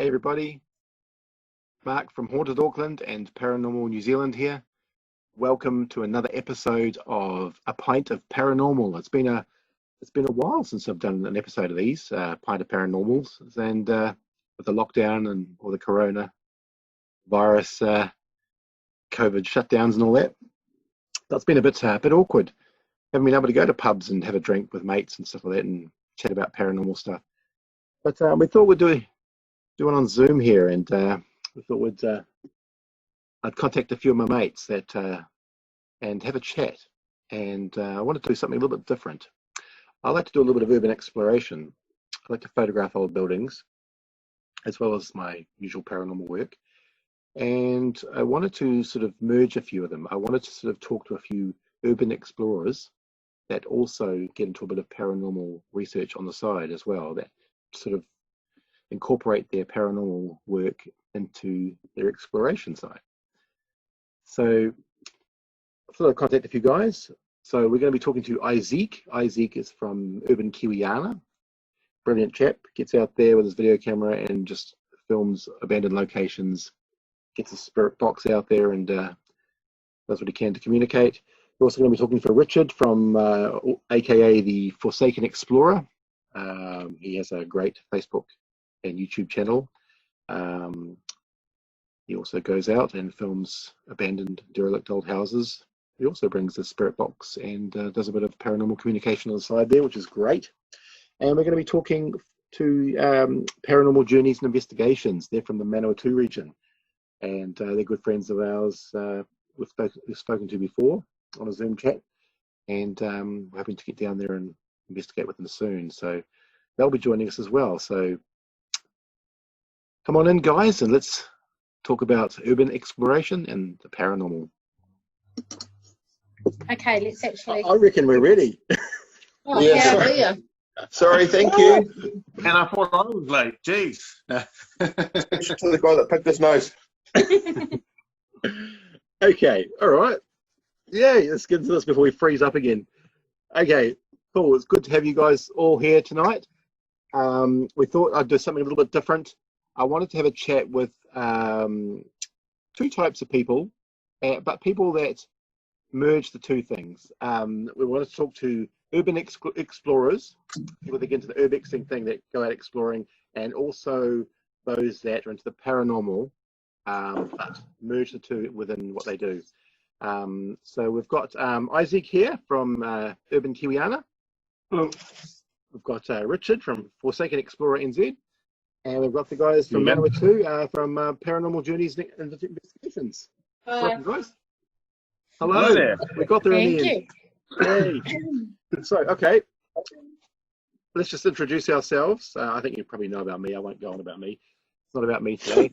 Hey everybody, Mark from Haunted Auckland and Paranormal New Zealand here. Welcome to another episode of A Pint of Paranormal. It's been a while since I've done an episode of these Pint of Paranormals, and with the lockdown and all the corona virus, COVID shutdowns and all that, that's been a bit awkward. Haven't been able to go to pubs and have a drink with mates and stuff like that and chat about paranormal stuff. But we thought we'd do one on Zoom here, and we thought I'd contact a few of my mates and have a chat. And I want to do something a little bit different. I like to do a little bit of urban exploration. I like to photograph old buildings, as well as my usual paranormal work. And I wanted to sort of merge a few of them. I wanted to sort of talk to a few urban explorers that also get into a bit of paranormal research on the side as well, that sort of incorporate their paranormal work into their exploration side. So I thought I'd contact a few guys. So we're going to be talking to Izeak. Izeak is from Urban Kiwiana. Brilliant chap. Gets out there with his video camera and just films abandoned locations, gets a spirit box out there and does what he can to communicate. We're also going to be talking to Richard from aka the Forsaken Explorer. He has a great Facebook and YouTube channel. He also goes out and films abandoned, derelict old houses. He also brings the spirit box and does a bit of paranormal communication on the side there, which is great. And we're going to be talking to Paranormal Journeys and Investigations. They're from the Manawatu region, and they're good friends of ours. We've spoken to before on a Zoom chat, and we're hoping to get down there and investigate with them soon. So they'll be joining us as well. So come on in, guys, and let's talk about urban exploration and the paranormal. Okay, let's actually. I reckon we're ready. Oh, yeah. Sorry, thank you. And I thought I was late. Jeez. Especially to the guy that picked his nose. Okay, all right. Yeah, let's get into this before we freeze up again. Okay, cool. It's good to have you guys all here tonight. We thought I'd do something a little bit different. I wanted to have a chat with two types of people, but people that merge the two things. We want to talk to urban explorers, people that get into the urbexing thing, that go out exploring, and also those that are into the paranormal, but merge the two within what they do. So we've got Izeak here from Urban Kiwiana. Hello. We've got Richard from Forsaken Explorer NZ. And we've got the guys from Manawatu from Paranormal Journeys Investigations. Welcome, guys. Hello there. We got there in the end. Hey. So, okay. Let's just introduce ourselves. I think you probably know about me. I won't go on about me. It's not about me today.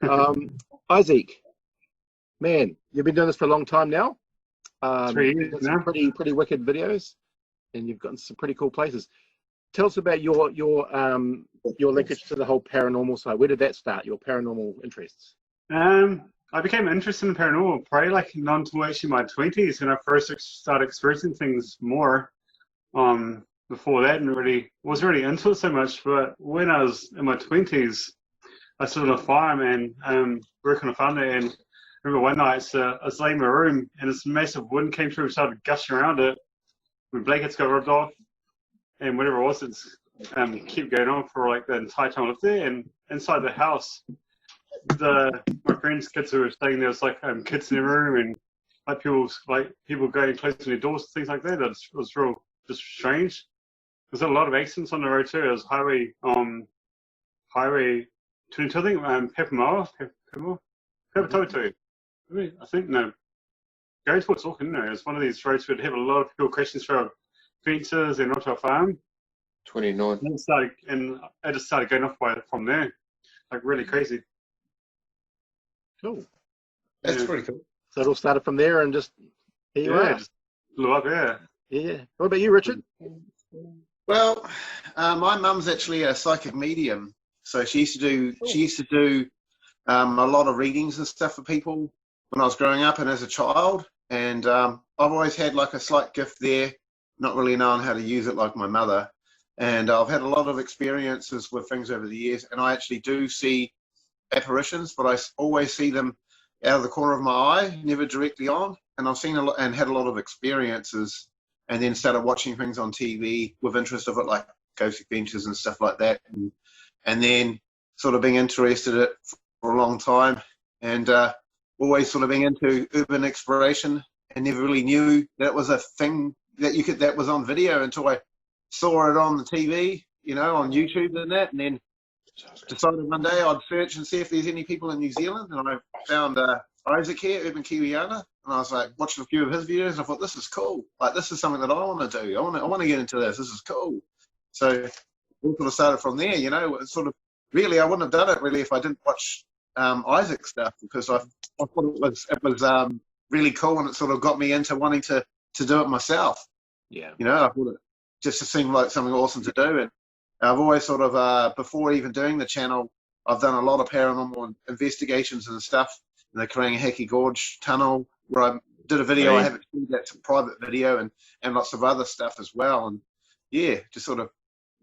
Izeak, man, you've been doing this for a long time now. 3 years now. Some pretty wicked videos, and you've gotten some pretty cool places. Tell us about your linkage to the whole paranormal side. Where did that start? Your paranormal interests? I became interested in paranormal probably like not until actually my 20s, when I first started experiencing things more. Before that, wasn't really into it so much. But when I was in my 20s, I started on a farm and worked on a farm there. And I remember one night I was laying in my room and this massive wind came through and started gushing around it. My blankets got ripped off. And whatever it was, it's kept going on for like the entire time I lived there. And inside the house, my friends' kids who were staying there, was like kids in the room and like people going close to their doors, things like that. It was real just strange. There's a lot of accidents on the road too. There's highway 22, I think, Papatotu. I think no. Going towards Auckland, no. It's one of these roads where they have a lot of people crashing through fences and onto a farm. 29. And I just started going off from there, like really crazy. Cool. That's pretty cool. So it all started from there, and just here you are. Just blew up. Yeah. What about you, Richard? Well, my mum's actually a psychic medium, so she used to do a lot of readings and stuff for people when I was growing up and as a child. And I've always had like a slight gift there, not really knowing how to use it like my mother. And I've had a lot of experiences with things over the years, and I actually do see apparitions, but I always see them out of the corner of my eye, never directly on. And I've seen a lot and had a lot of experiences, and then started watching things on TV with interest of it, like Ghost Adventures and stuff like that, and then sort of being interested in it for a long time, and always sort of being into urban exploration, and never really knew that was a thing that was on video until I saw it on the TV, you know, on YouTube and that, and then decided one day I'd search and see if there's any people in New Zealand, and I found Izeak here, Urban Kiwiana, and I was like watching a few of his videos, and I thought, this is cool. Like, this is something that I want to do. I want to get into this. This is cool. So we sort of started from there, you know. It's sort of, really, I wouldn't have done it really if I didn't watch Izeak stuff, because I thought it was really cool, and it sort of got me into wanting to do it myself. Yeah. You know, I thought it just seemed like something awesome to do, and I've always sort of, before even doing the channel, I've done a lot of paranormal investigations and stuff in the Karensa Gorge tunnel, where I did a video. I haven't seen that's a private video, and lots of other stuff as well. And yeah, just sort of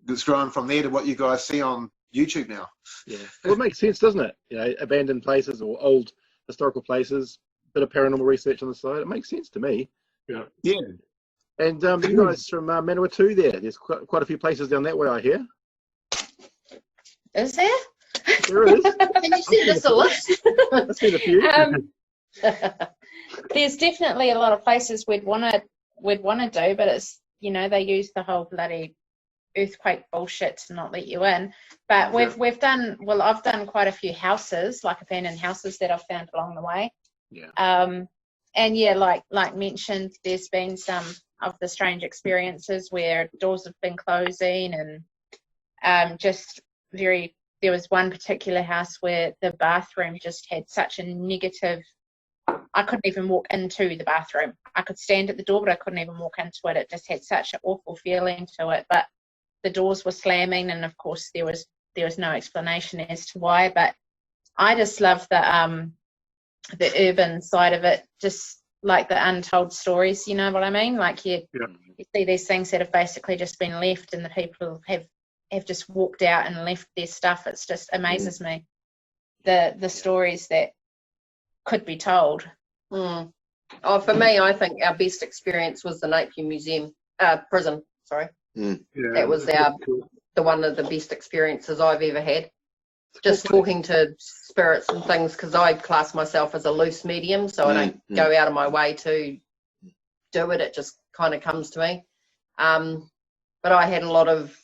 it's grown from there to what you guys see on YouTube now. Yeah. Well, it makes sense, doesn't it? You know, abandoned places or old historical places, bit of paranormal research on the side. It makes sense to me. Yeah. Yeah. And you guys from Manawatu there. There's quite a few places down that way, I hear. Is there? There is. Can you send us a list? I've seen a few. There's definitely a lot of places we'd want to do, but it's, you know, they use the whole bloody earthquake bullshit to not let you in. But we've done, well, I've done quite a few houses, like abandoned houses that I've found along the way. Yeah. And yeah, like mentioned, there's been some of the strange experiences where doors have been closing, and there was one particular house where the bathroom just had such a negative, I couldn't even walk into the bathroom. I could stand at the door, but I couldn't even walk into it. It just had such an awful feeling to it. But the doors were slamming, and of course there was no explanation as to why. But I just love the urban side of it, just like the untold stories, you know what I mean? Like you see these things that have basically just been left, and the people have just walked out and left their stuff. It's just amazes me, the stories that could be told. Oh, for me, I think our best experience was the Napier prison. Sorry, Yeah. that was the one of the best experiences I've ever had. Just talking to spirits and things, because I class myself as a loose medium, so I don't go out of my way to do it. It just kind of comes to me. But I had a lot of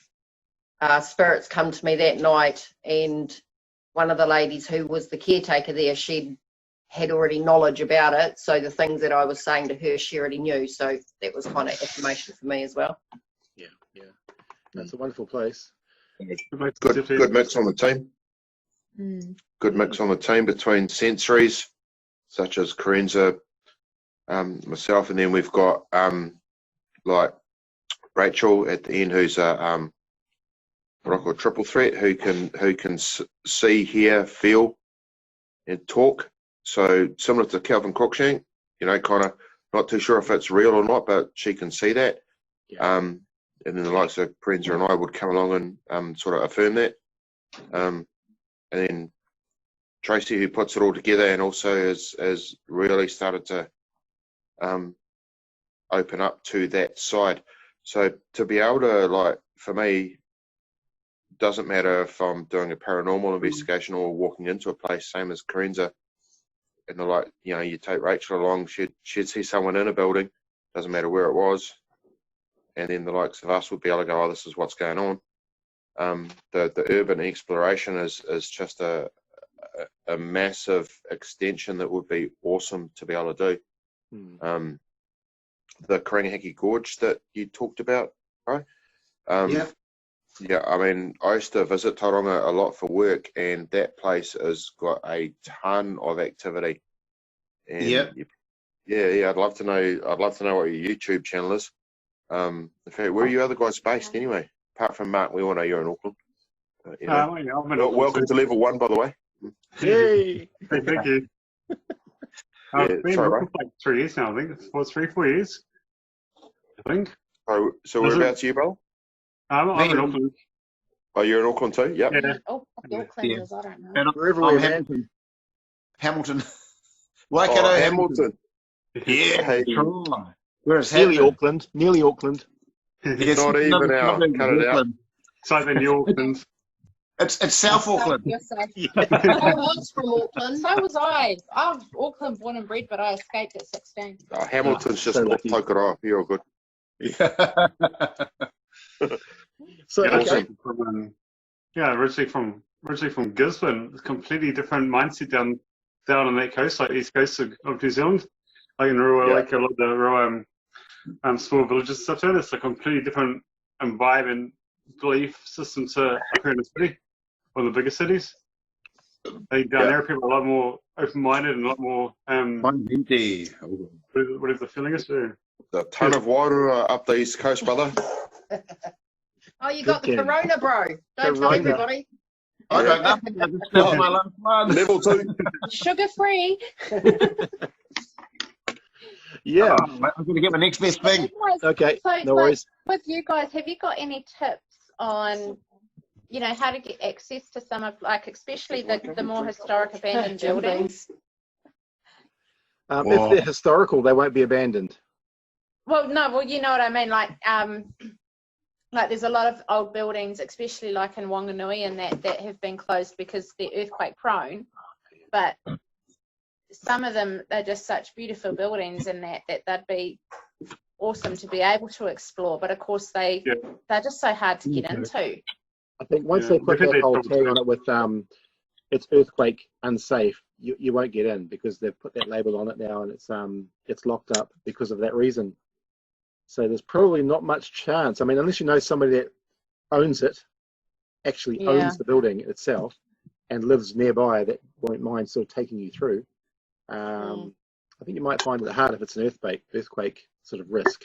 spirits come to me that night, and one of the ladies who was the caretaker there, she had already knowledge about it, so the things that I was saying to her, she already knew, so that was kind of information for me as well. Yeah. That's a wonderful place. Good mix on the team. Good mix on the team between sensories such as Karensa, myself, and then we've got like Rachel at the end, who's a what I call triple threat, who can see, hear, feel, and talk. So similar to Calvin Cruikshank, you know, kind of not too sure if it's real or not, but she can see that. Yeah. And then the likes of Karensa and I would come along and sort of affirm that. And then Tracey, who puts it all together, and also has really started to open up to that side. So to be able to, like, for me, doesn't matter if I'm doing a paranormal investigation or walking into a place, same as Karensa, and the like, you know, you take Rachel along, she'd see someone in a building, doesn't matter where it was, and then the likes of us would be able to go, oh, this is what's going on. The urban exploration is just a massive extension that would be awesome to be able to do. The Karensa Gorge that you talked about, right? Yeah, I mean, I used to visit Tauranga a lot for work, and that place has got a ton of activity. And yeah, I'd love to know what your YouTube channel is. In fact, where are you other guys based anyway? Apart from Mark, we all know you're in Auckland. You know. Yeah, I'm in Auckland. Welcome to level 1, by the way. Yay! Thank you. I've been in Auckland for like 3 years now, I think. It's 3-4 years, I think. So whereabouts are you, brother? I'm in Auckland. Oh, you're in Auckland too? Yep. Yeah. Oh, Aucklanders, I don't know. And Wherever I'm we're Hamilton. Hamilton. Oh, Waikato, Hamilton. Yeah, Hey. true. Where's nearly Hamilton? Auckland. Nearly Auckland. Yes, Not even another out. suburb of Cut it out. Auckland. It's like the New Auckland. It's South Auckland. You're safe. I was from Auckland. So was I. I'm Auckland born and bred, but I escaped at 16. Oh, Hamilton's just so North lucky. Tokoroa. You're good. So, Yeah, okay. originally from Gisborne. It's a completely different mindset down on that coast, like east coast of New Zealand. Like in rural, Yeah. like a lot of the rural small villages and stuff there. It's a completely different vibe and belief system to up here in the city, or the bigger cities. I think down Yeah. there people are a lot more open-minded and a lot more whatever the feeling is. Yeah. The ton of water up the east coast, brother. Oh, you got the Good game. Corona, bro. Don't tell Corona. everybody. I got nothing. I just felt my lunch one. Level 2. Sugar free. Yeah. I'm going to get my next best thing. Okay. So, No worries. with you guys, have you got any tips on, how to get access to some of, like, especially the more historic abandoned buildings? If they're historical, they won't be abandoned. Well, no, well, you know what I mean. Like there's a lot of old buildings, especially like in Wanganui and that have been closed because they're earthquake prone. But some of them are just such beautiful buildings, and that they'd be awesome to be able to explore. But of course, they're just so hard to get into. I think once they put that whole tag on it with it's earthquake unsafe, you won't get in because they've put that label on it now, and it's locked up because of that reason. So there's probably not much chance. I mean, unless you know somebody that owns it, actually owns the building itself, and lives nearby, that won't mind sort of taking you through. I think you might find it hard if it's an earthquake sort of risk.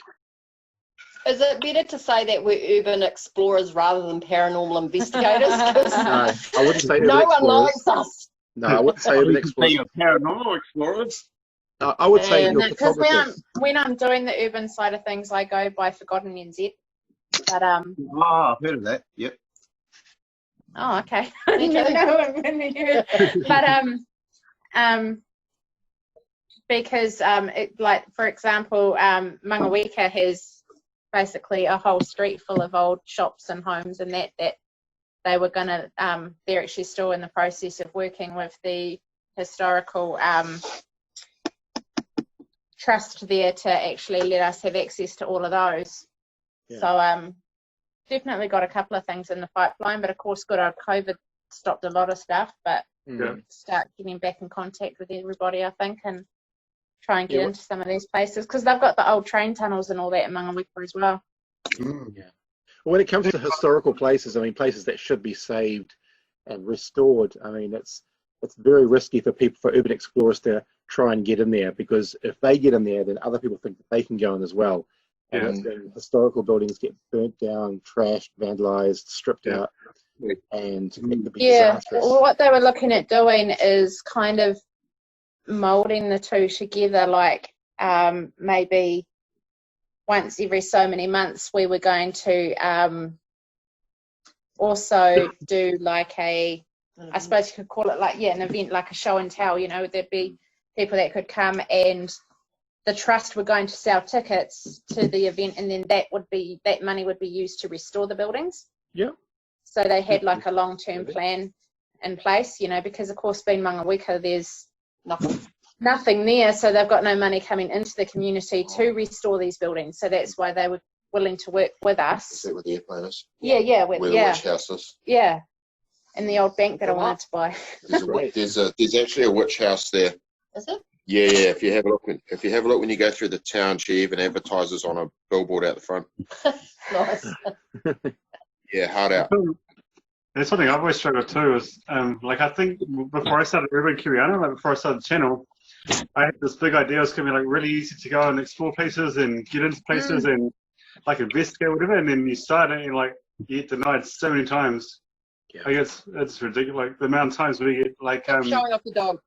Is it better to say that we're urban explorers rather than paranormal investigators? 'Cause No, I wouldn't say no urban one explorers. likes us. No, I wouldn't say urban explorers. You're paranormal explorers. I would say you're Because photographers. when I'm doing the urban side of things, I go by Forgotten NZ. But Oh, I've heard of that. Yep. oh, okay. I didn't even know. But because like for example, Manawatu has basically a whole street full of old shops and homes, and that they were gonna they're actually still in the process of working with the historical trust there to actually let us have access to all of those. Yeah. So definitely got a couple of things in the pipeline, but of course good old COVID stopped a lot of stuff, but start getting back in contact with everybody, I think, and try and get into some of these places, because they've got the old train tunnels and all that in Manawatu as well. Yeah. When it comes to historical places, I mean, places that should be saved and restored, I mean, it's very risky for urban explorers to try and get in there, because if they get in there, then other people think that they can go in as well. And that's when historical buildings get burnt down, trashed, vandalized, stripped out, and it could be disastrous. Well, what they were looking at doing is kind of molding the two together, like maybe once every so many months we were going to also do like I suppose you could call it like an event, like a show and tell. There'd be people that could come, and the trust were going to sell tickets to the event, and then that money would be used to restore the buildings. Yeah. So they had like a long-term plan in place, because of course being Manawatu, there's nothing there, so they've got no money coming into the community to restore these buildings. So that's why they were willing to work with us. Is that where the airplane is? Where the witch house is. Yeah, and the old bank that I wanted to buy. There's actually a witch house there. Is it? Yeah. If you have a look when you go through the town, she even advertises on a billboard out the front. Nice. Yeah, hard out. There's something I've always struggled too is I think before I started Urban Kiwiana, before I started the channel, I had this big idea. It was gonna be like really easy to go and explore places and get into places and like investigate whatever, and then you start it and you get denied so many times. Yeah. I guess it's ridiculous. Like the amount of times we get Showing off the dog.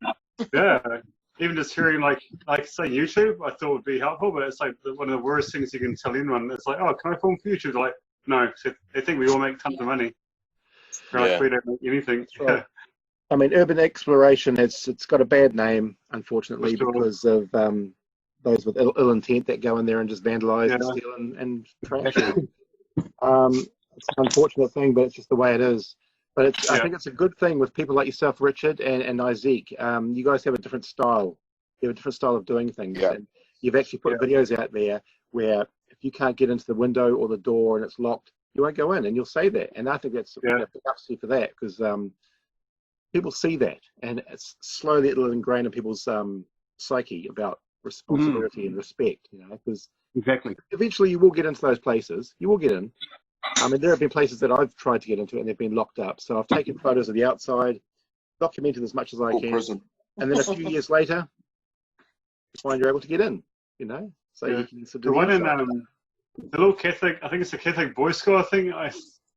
yeah, even just hearing like say YouTube, I thought would be helpful, but it's like one of the worst things you can tell anyone. It's like, oh, can I film for YouTube? They're like, No, they think we all make tons of money. Like we don't make anything. Right. I mean, urban exploration it's got a bad name, unfortunately, because of those with ill intent that go in there and just vandalise and steal and trash. It's an unfortunate thing, but it's just the way it is. But I think it's a good thing with people like yourself, Richard, and Izeak. You guys have a different style. You have a different style of doing things. Yeah. And you've actually put videos out there where if you can't get into the window or the door and it's locked, you won't go in, and you'll say that. And I think that's big ups to you for that, because people see that, and it's slowly it'll ingrain in people's psyche about responsibility and respect. Because eventually you will get into those places. You will get in. I mean, there have been places that I've tried to get into and they've been locked up. So I've taken photos of the outside, documented as much as I can, prison. and then a few years later, you find you're able to get in. So you can sort of the one in the little Catholic, I think it's a Catholic boys' school. I think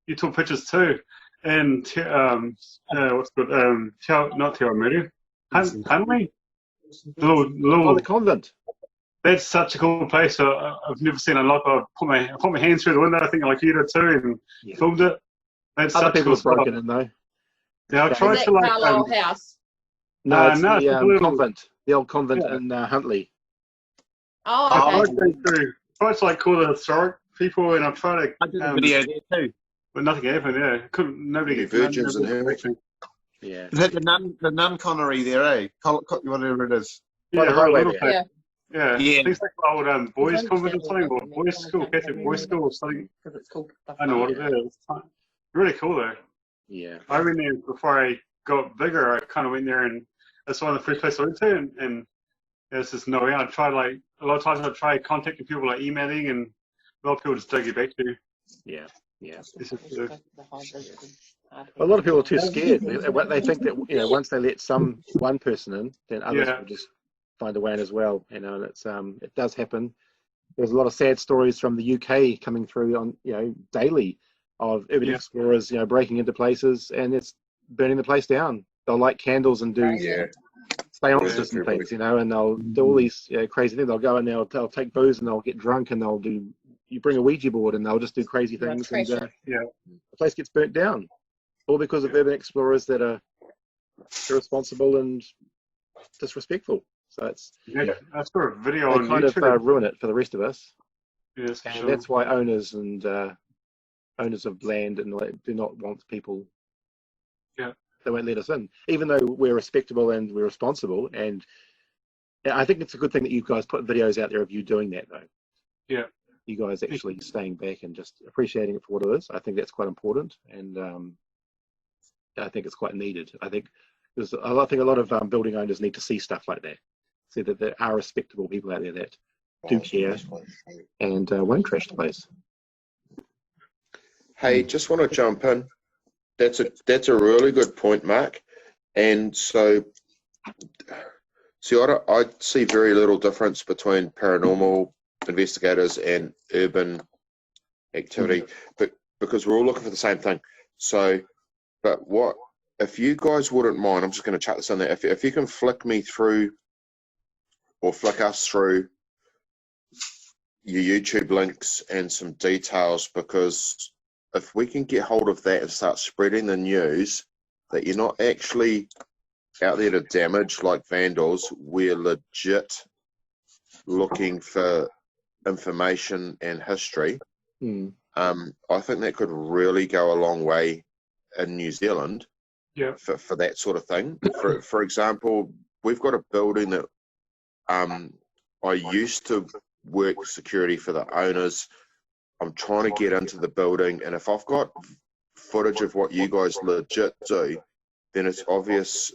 you took pictures too, and what's it called? Not Te Awamutu, Huntley, the convent. That's such a cool place. I've never seen a lock. I put my hands through the window, I think, like you did too, and filmed it. That's Other such people a cool have broken in though. Yeah, I tried to like. Carlisle House. No, it's no, the convent, the old convent in Huntley. Oh, okay. I tried to like call the historic people, and I tried to. I did a video there too. But nothing happened. Yeah, nobody get virgins in here. Yeah. Is that the nun connery there, eh? Whatever it is. Yeah, right little there. place. Yeah. Things like old boys' convent or something, or boys' school, Catholic boys' school or something. It's called I don't know what it is. Really cool though. Yeah. I went there before I got bigger. I kind of went there, and that's one of the first places I went to, and there's just no way. I tried a lot of times. I tried contacting people, like emailing, and a lot of people just don't get back to you. Yeah. Yeah. A lot of people are too scared. They think that once they let one person in, then others will just find a way in as well. And it's it does happen. There's a lot of sad stories from the UK coming through on daily of urban explorers breaking into places and it's burning the place down. They'll light candles and do seances and things, and they'll do all these crazy things. They'll go and they'll take booze and they'll get drunk and they'll do. You bring a Ouija board and they'll just do crazy things and the place gets burnt down, all because of urban explorers that are irresponsible and disrespectful. So it's I saw a video on kind YouTube. of ruin it for the rest of us. Yes, and sure. That's why owners and owners of land and do not want people. They won't let us in, even though we're respectable and we're responsible. And I think it's a good thing that you guys put videos out there of you doing that, though. Yeah. You guys actually staying back and just appreciating it for what it is. I think that's quite important, and I think it's quite needed. I think a lot of building owners need to see stuff like that, see that there are respectable people out there that do care and won't trash the place. Hey, just want to jump in. That's a really good point, Mark. And so, see, I see very little difference between paranormal investigators and urban activity, but because we're all looking for the same thing. So, but if you guys wouldn't mind, I'm just going to chuck this in there. If you can flick me through, or flick us through your YouTube links and some details, because if we can get hold of that and start spreading the news that you're not actually out there to damage like vandals, we're legit looking for information and history. I think that could really go a long way in New Zealand for that sort of thing. For example, we've got a building that I used to work security for the owners. I'm trying to get into the building, and if I've got footage of what you guys legit do, then it's obvious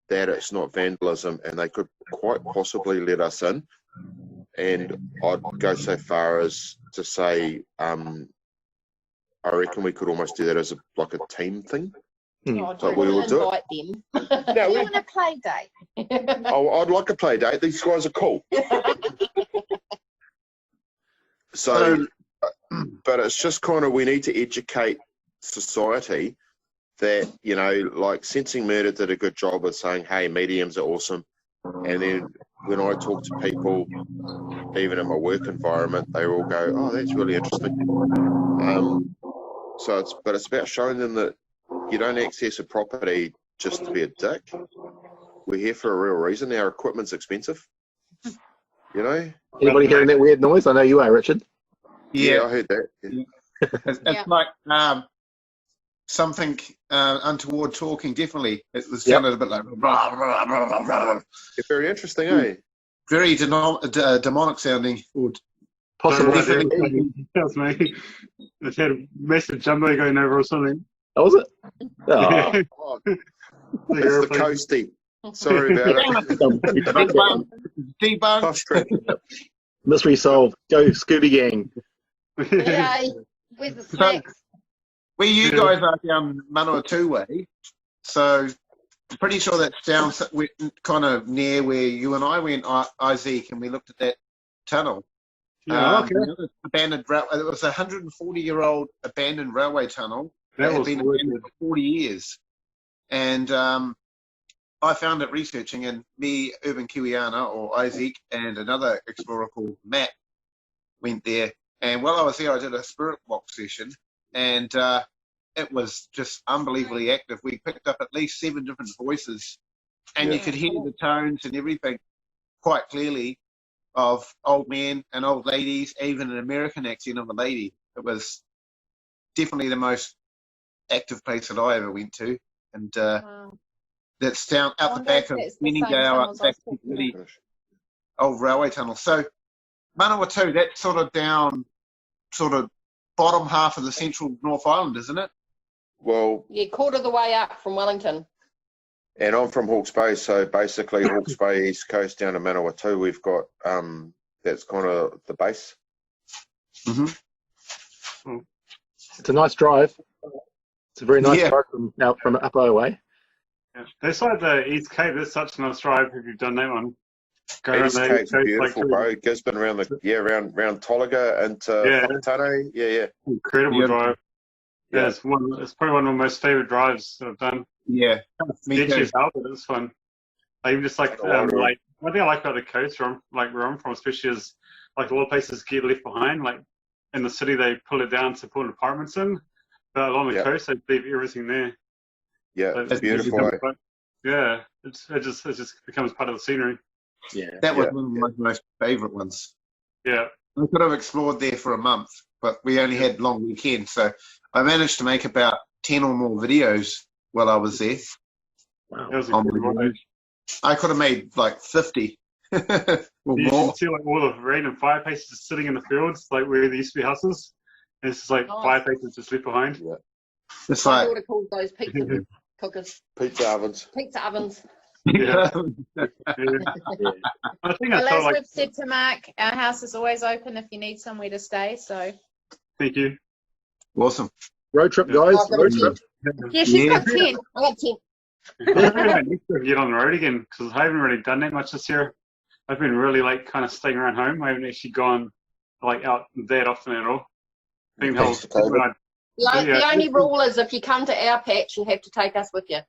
that it's not vandalism, and they could quite possibly let us in. And I'd go so far as to say, I reckon we could almost do that as a team thing. So we will do it. Them. No, we want a play date. I'd like a play date. These guys are cool. So, but it's just kind of, we need to educate society that, like Sensing Murder did a good job of saying, hey, mediums are awesome. And then when I talk to people, even in my work environment, they all go, oh, that's really interesting. So it's about showing them that you don't access a property just to be a dick. We're here for a real reason. Our equipment's expensive. You know? Anybody hearing that weird noise? I know you are, Richard. Yeah, I heard that. Yeah. It's like something untoward talking, definitely. It was sounded a bit like... Blah, blah, blah, blah. It's very interesting, eh? Very demonic sounding. Possible. That's me. It's had a massive jumbo going over or something. Oh, was it? Oh. Oh, it's the coastie. Sorry about it. Debunk. Mystery solved. Go Scooby Gang. Yay. Where's the snacks? Where you guys are down Manawatu way, so I'm pretty sure that's down kind of near where you and I went, Izeak, and we looked at that tunnel. Yeah, okay. Abandoned it was a 140-year-old abandoned railway tunnel that had been abandoned for 40 years. And I found it researching, and me, Urban Kiwiana, or Izeak, and another explorer called Matt went there. And while I was there, I did a spirit walk session, and it was just unbelievably active. We picked up at least 7 different voices, and you could hear the tones and everything quite clearly of old men and old ladies, even an American accent of a lady. It was definitely the most active place that I ever went to, and that's down out the back of Menningdale, out the back of the old railway tunnel. So Manawatu, that's sort of down, sort of bottom half of the central North Island, isn't it? Well, Yeah, quarter of the way up from Wellington. and I'm from Hawke's Bay, so basically Hawke's Bay, East Coast down to Manawatu, we've got that's kind of the base. Mm-hmm. It's a nice drive. It's a very nice drive from up our way. Yeah. This side, the East Cape, that's such a nice drive if you've done that one. East Cape's beautiful, bro. Gisborne around around Tolaga into Whakatane. Yeah. Incredible drive. Yeah, it's probably one of my most favourite drives that I've done. Yeah. Me too. But it's fun. Like, even just like one thing I like about the coast where I'm from, especially is like a lot of places get left behind. Like in the city, they pull it down to put apartments in, but along the coast, they leave everything there. Yeah, so it's beautiful. Yeah, it just becomes part of the scenery. Yeah, that was one of my most favourite ones. Yeah, I could have explored there for a month, but we only had long weekends, so I managed to make about 10 or more videos while I was there. Wow, that was incredible. I could have made like 50 or you more. can see like all the random fireplaces just sitting in the fields, like where there used to be houses. And it's just like fireplaces just left behind. Yeah. It's I like would have called those pizza cookers. Pizza ovens. Pizza ovens. Yeah. I think Well, as we've said to Mark, our house is always open if you need somewhere to stay. So thank you. Awesome. Road trip, guys. Road trip. Yeah, she's got 10. I got 10. I need to get on the road again because I haven't really done that much this year. I've been really like kind of staying around home. I haven't actually gone like out that often at all. I think The only rule is if you come to our patch, you have to take us with you.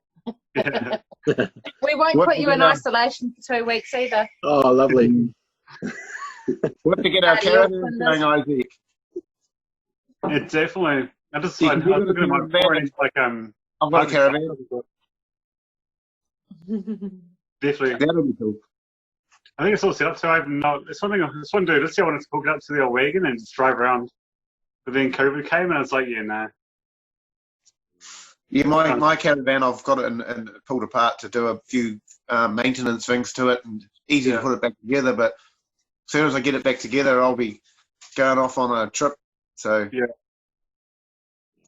Yeah. We won't put you in isolation for 2 weeks either. Oh, lovely. We have to get our caravan going, Izeak. Yeah, definitely. I was looking at my board and it's like I've got a caravan. Definitely. That'll be cool. I think it's all set up so it's one thing this one dude, let's say I wanted to hook it up to the old wagon and just drive around. But then COVID came and it's like, nah. Yeah, my caravan, I've got it and pulled apart to do a few maintenance things to it, and easy to put it back together. But as soon as I get it back together, I'll be going off on a trip. So yeah,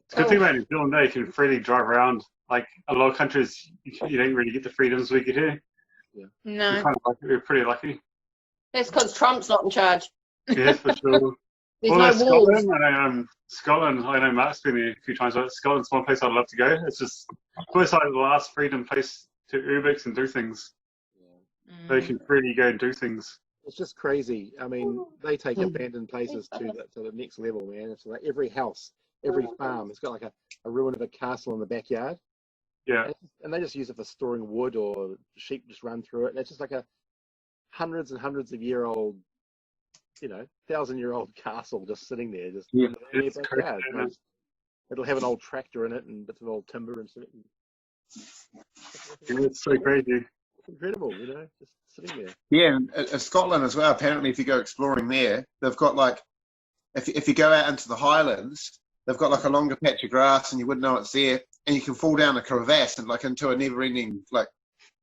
it's a good thing about New Zealand. You can freely drive around. Like a lot of countries, you don't really get the freedoms we get here. Yeah. No, we're pretty lucky. That's because Trump's not in charge. Yeah, for sure. There's no walls. Scotland, I know Mark's been there a few times, but Scotland's one place I'd love to go. It's just almost like the last freedom place to urbex and do things. So you can freely go and do things. It's just crazy. I mean, they take abandoned places to the next level, man. It's like every house, every farm, it's got like a ruin of a castle in the backyard. Yeah. And they just use it for storing wood, or sheep just run through it. And it's just like hundreds and hundreds of year old 1,000-year-old castle just sitting there, just Yeah, in their it's crazy, backyard. isn't it? It'll have an old tractor in it and bits of old timber and stuff. Yeah, it's so crazy. It's incredible, just sitting there. Yeah, and Scotland as well. Apparently, if you go exploring there, they've got like, if you go out into the Highlands, they've got like a longer patch of grass, and you wouldn't know it's there, and you can fall down a crevasse and like into a never-ending like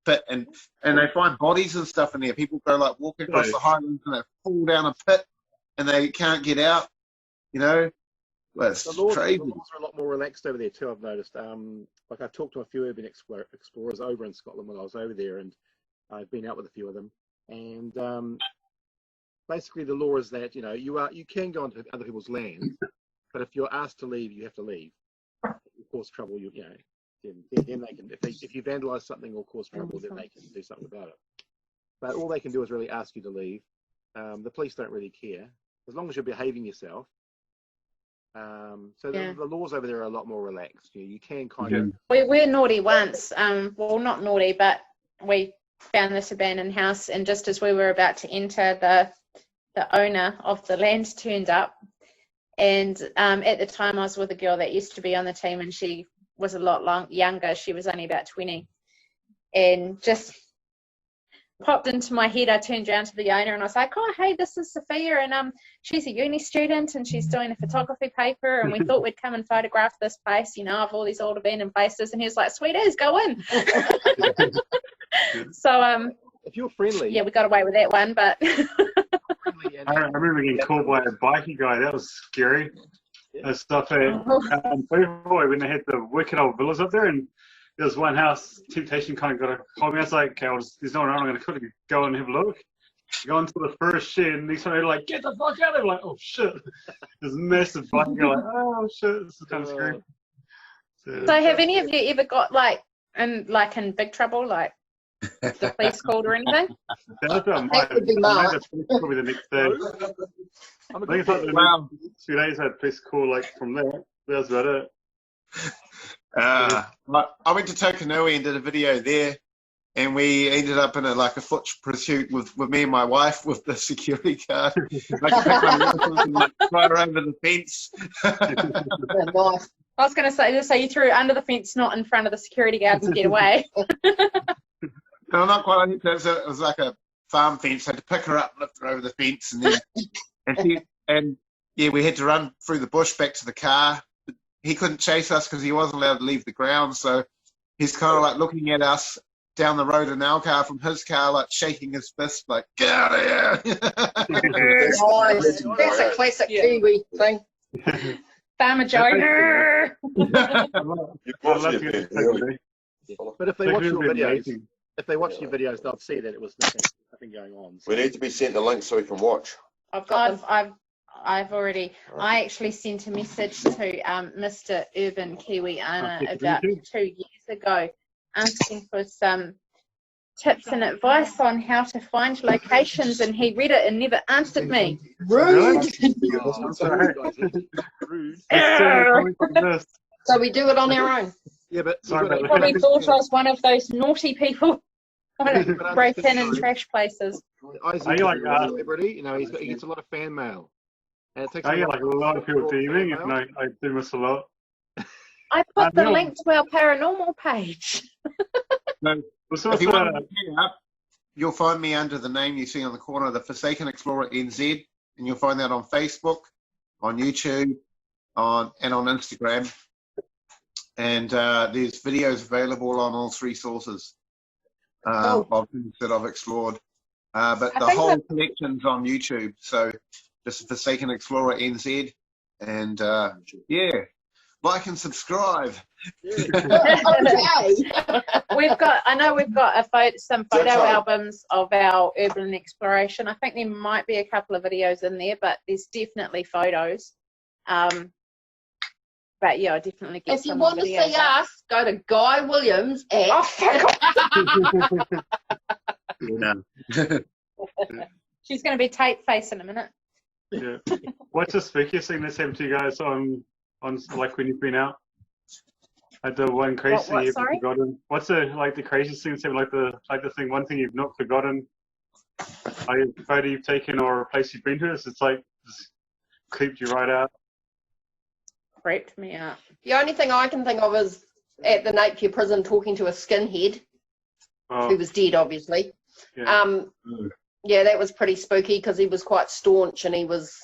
pit, and they find bodies and stuff in there. People go like walking across the Highlands and they fall down a pit, and they can't get out. Well, it's crazy. The laws are a lot more relaxed over there too, I've noticed. Like I've talked to a few urban explorers over in Scotland when I was over there, and I've been out with a few of them. And basically the law is that, you can go onto other people's land, but if you're asked to leave, you have to leave. If you cause trouble, then they can, if you vandalise something or cause trouble, then they can do something about it. But all they can do is really ask you to leave. The police don't really care, as long as you're behaving yourself. The laws over there are a lot more relaxed. You can kind of. We're naughty once. Well, not naughty, but we found this abandoned house, and just as we were about to enter, the owner of the land turned up. And at the time, I was with a girl that used to be on the team, and she was a lot younger. She was only about 20, and just popped into my head. I turned around to the owner and I was like, "Oh, hey, this is Sophia, and she's a uni student and she's doing a photography paper, and we thought we'd come and photograph this place, of all these old abandoned places." And he was like, "Sweet as, go in." So if you're friendly, yeah, we got away with that one, but I remember getting called by a bikie guy. That was scary. Yeah. Stuff at Boy, when they had the wicked old villas up there, and there was one house, temptation kind of got a hold me. I was like, "Okay, there's no one around, I'm going to quickly go and have a look." Go into the first shed, and these are like, "Get the fuck out of there!" I'm like, "Oh shit!" This massive bikie guy, like, "Oh shit, this is kind of scary." So have any of you ever got in big trouble, like the police called or anything? That would be Mark. Probably the next day. I think it's like the next 2 days I had police call from there. That was about it. I went to Tokanui and did a video there, and we ended up in a foot pursuit with me and my wife with the security guard. Right over the fence. Nice. I was going to say, so you threw under the fence, not in front of the security guard, and get away. No, not quite. It was like a farm fence. I had to pick her up, lift her over the fence, and we had to run through the bush back to the car. He couldn't chase us because he wasn't allowed to leave the ground, so he's kind of looking at us down the road in our car from his car, shaking his fist, "Get out of here!" Nice. That's a classic Kiwi thing. Farmer Joe. But if they watch your videos, they'll see that it was nothing going on. So. We need to be sent the link so we can watch. I've already. I actually sent a message to Mr. Urban Kiwiana about 2 years ago, asking for some tips and advice on how to find locations, and he read it and never answered me. Rude. Rude. So we do it on our own. Yeah, but he probably thought I was one of those naughty people trying to break in and trash places. Izeak is a celebrity. He gets a lot of fan mail. And it takes I get a lot of people DMing, and I do miss a lot. I put the link to our paranormal page. If you want to look me up, you'll find me under the name you see on the corner, the Forsaken Explorer NZ, and you'll find that on Facebook, on YouTube, and on Instagram. And there's videos available on all 3 sources of things that I've explored. But the whole collection's on YouTube, so just Forsaken Explorer NZ, and like and subscribe. We've got some photo albums of our urban exploration. I think there might be a couple of videos in there, but there's definitely photos. But yeah, I definitely get. If you want to see us, go to Guy Williams at. She's going to be tape face in a minute. Yeah. What's the spookiest thing that's happened to you guys on when you've been out? The one crazy thing you've forgotten. What's the craziest thing that's happened? One thing you've not forgotten photo you've taken or a place you've been to? It's like just creeped you right out. Creeped me out. The only thing I can think of is at the Napier prison talking to a skinhead who was dead, obviously. Yeah. Yeah, that was pretty spooky because he was quite staunch and he was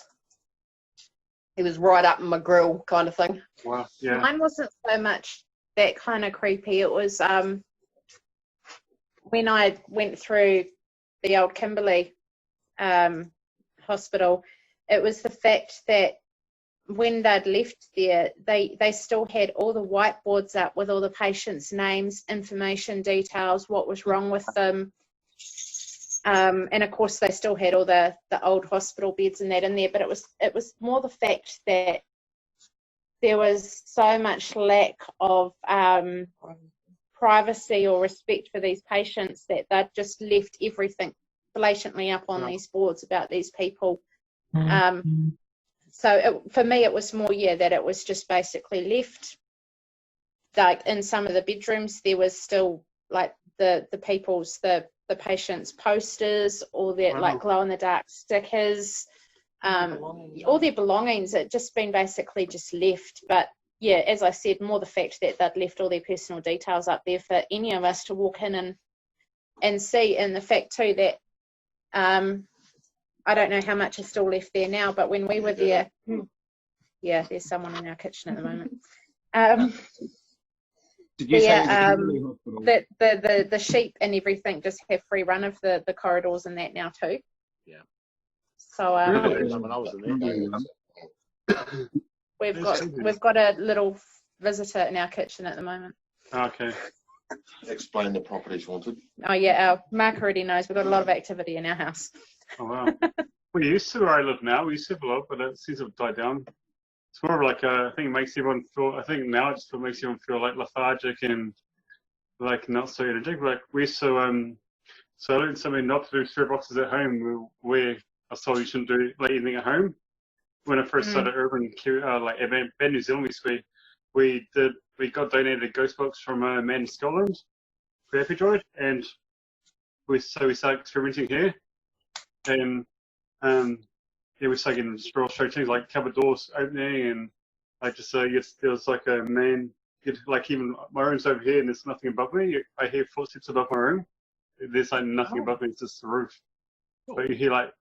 right up in my grill kind of thing. Wow. Yeah. Mine wasn't so much that kind of creepy. It was when I went through the old Kimberley hospital, it was the fact that when they'd left there, they still had all the whiteboards up with all the patients' names, information, details, what was wrong with them. And of course they still had all the old hospital beds and that in there, but it was more the fact that there was so much lack of privacy or respect for these patients that they'd just left everything blatantly up on these boards about these people. So for me, it was more, that it was just basically left. Like in some of the bedrooms, there was still like the people's, the patients' posters, or their like glow-in-the-dark stickers, all their belongings. It just been basically just left. But yeah, as I said, more the fact that they'd left all their personal details up there for any of us to walk in and see, and the fact too that I don't know how much is still left there now, but when we were there, there's someone in our kitchen at the moment. Did you say the sheep and everything just have free run of the corridors and that now too? Yeah. So when I was in there, we've got a little visitor in our kitchen at the moment. Okay. Explain the properties wanted. Oh yeah, Mark already knows. We've got a lot of activity in our house. Oh wow. We used to where I live now. We used to have a lot, but it seems to have died down. It's more of like I think it makes everyone feel. I think now it just makes everyone feel like lethargic and like not so energetic. Like we used to so I learned something not to do spirit boxes at home. Where I was told you shouldn't do like anything at home. When I first started Urban Kiwiana, like New Zealand, we got donated a ghost box from a man in Scotland for Happy Droid, and we started experimenting here. And we started getting strange things like cupboard doors opening, and like just there was like a man, like even my room's over here and there's nothing above me. I hear footsteps above my room. There's like nothing above me, it's just the roof. But you hear like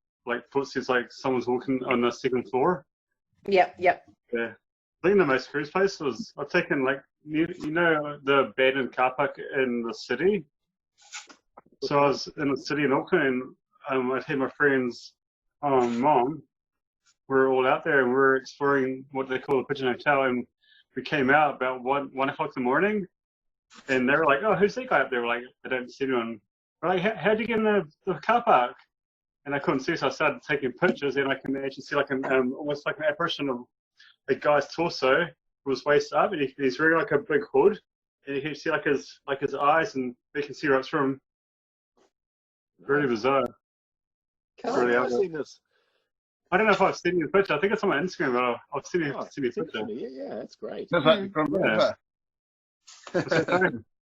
footsteps, like someone's walking on the second floor. Yep. Yeah. I think the most curious place was I've taken like you know the abandoned car park in the city. So I was in the city in Auckland, and I'd had my friends mom, we're all out there and we're exploring what they call the Pigeon Hotel, and we came out about 1 o'clock in the morning, and they were like, "Oh, who's that guy up there?" We're like, "I don't see anyone." We're like, "How'd you get in the car park?" And I couldn't see, so I started taking pictures, and I can actually see like an almost like an apparition of a guy's torso who was waist up, and he's wearing like a big hood, and you can see like his eyes, and you can see right through him. Really bizarre. Cool. Really I've seen this. I don't know if I've seen your picture. I think it's on my Instagram, but I've seen your picture. Yeah, that's great. Yeah.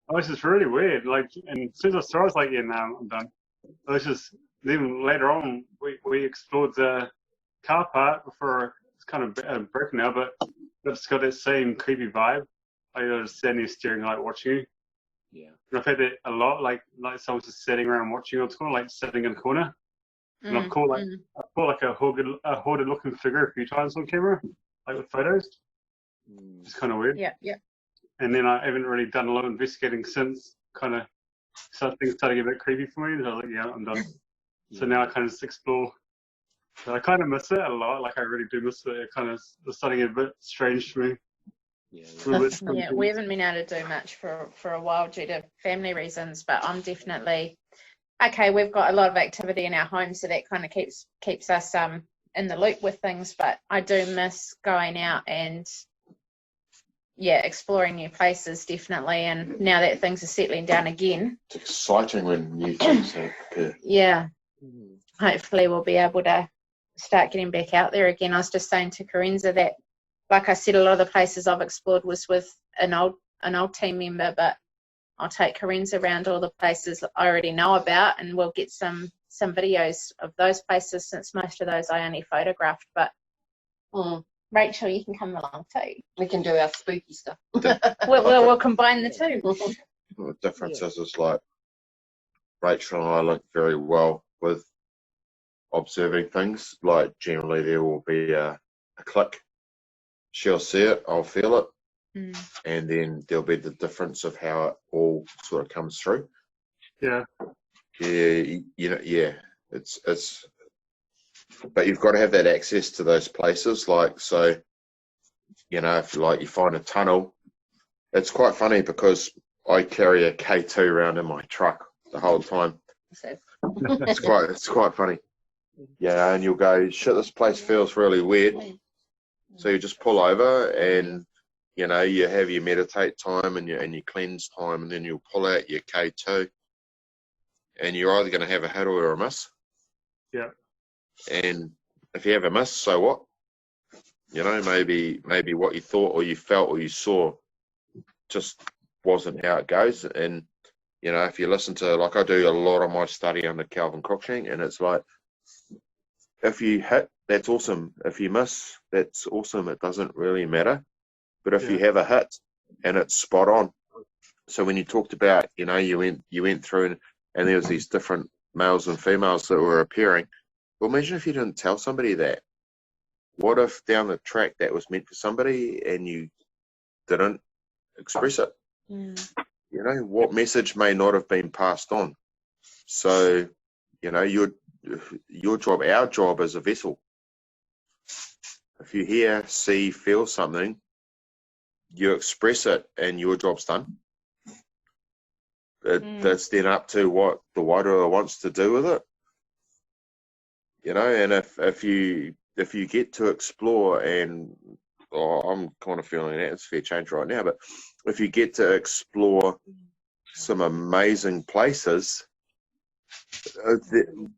Oh, this is really weird. Like, and as soon as I saw it, I was like, yeah, no, I'm done. It was just, then later on, we explored the car park before it's kind of broken now, but it's got that same creepy vibe. Like, I was standing there staring, like, watching you. Yeah. And I've had that a lot, like someone's just sitting around watching you. It's kind of like sitting in a corner. And I've caught like a hoarded looking figure a few times on camera, like with photos. It's kind of weird. Yeah. And then I haven't really done a lot of investigating since. Kind of, things started to get a bit creepy for me. So I was like, yeah, I'm done. So now I kind of just explore. So I kind of miss it a lot. Like I really do miss it. It kind of is starting to get a bit strange for me. Yeah, we haven't been able to do much for a while due to family reasons, but I'm definitely okay. We've got a lot of activity in our home, so that kind of keeps us in the loop with things, but I do miss going out and exploring new places, definitely. And now that things are settling down again, it's exciting when new things appear. Yeah, hopefully we'll be able to start getting back out there again. I was just saying to Karensa that, like I said, a lot of the places I've explored was with an old team member, but I'll take Karensa around all the places I already know about, and we'll get some some videos of those places, since most of those I only photographed. But Rachel, you can come along too. We can do our spooky stuff. We'll combine the two. The difference is like Rachel and I link very well with observing things. Like generally there will be a click. She'll see it, I'll feel it, and then there'll be the difference of how it all sort of comes through. Yeah. Yeah, you know, yeah. It's but you've got to have that access to those places. Like, so, you know, if like you find a tunnel, it's quite funny because I carry a K2 around in my truck the whole time. It's quite funny. Yeah, and you'll go, shit, this place feels really weird. So you just pull over and, you know, you have your meditate time and your cleanse time, and then you'll pull out your K2, and you're either going to have a hit or a miss. Yeah. And if you have a miss, so what? You know, maybe what you thought or you felt or you saw just wasn't how it goes. And, you know, if you listen to, like I do a lot of my study under Calvin Cruikshank, and it's like, if you hit, that's awesome. If you miss, that's awesome. It doesn't really matter. But if you have a hit and it's spot on. So when you talked about, you know, you went through and there was these different males and females that were appearing. Well, imagine if you didn't tell somebody that. What if down the track that was meant for somebody and you didn't express it? You know, what message may not have been passed on? So, you know, your job, our job is a vessel. If you hear, see, feel something, you express it and your job's done. That's then up to what the wider wants to do with it. You know, and if you get to explore, and I'm kind of feeling that it's fair change right now, but if you get to explore some amazing places,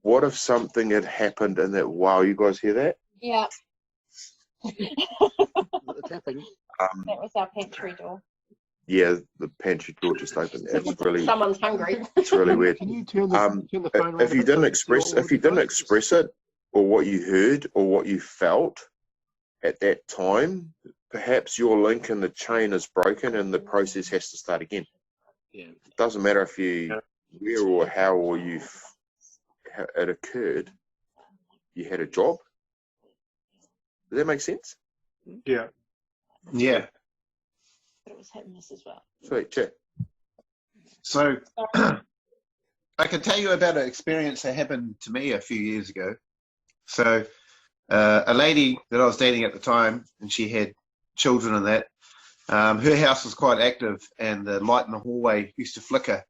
what if something had happened and that, wow, you guys hear that? Yeah. It's happening. That was our pantry door. Yeah, the pantry door just opened. It's really, someone's hungry. It's really weird. Can you turn the phone around? If you didn't express it, or what you heard, or what you felt at that time, perhaps your link in the chain is broken and the process has to start again. Yeah. It doesn't matter if you where or how or it occurred. You had a job. Does that make sense? Yeah. Yeah. But it was hit and miss as well. Sweet, check. So I can tell you about an experience that happened to me a few years ago. So a lady that I was dating at the time, and she had children and that, her house was quite active, and the light in the hallway used to flicker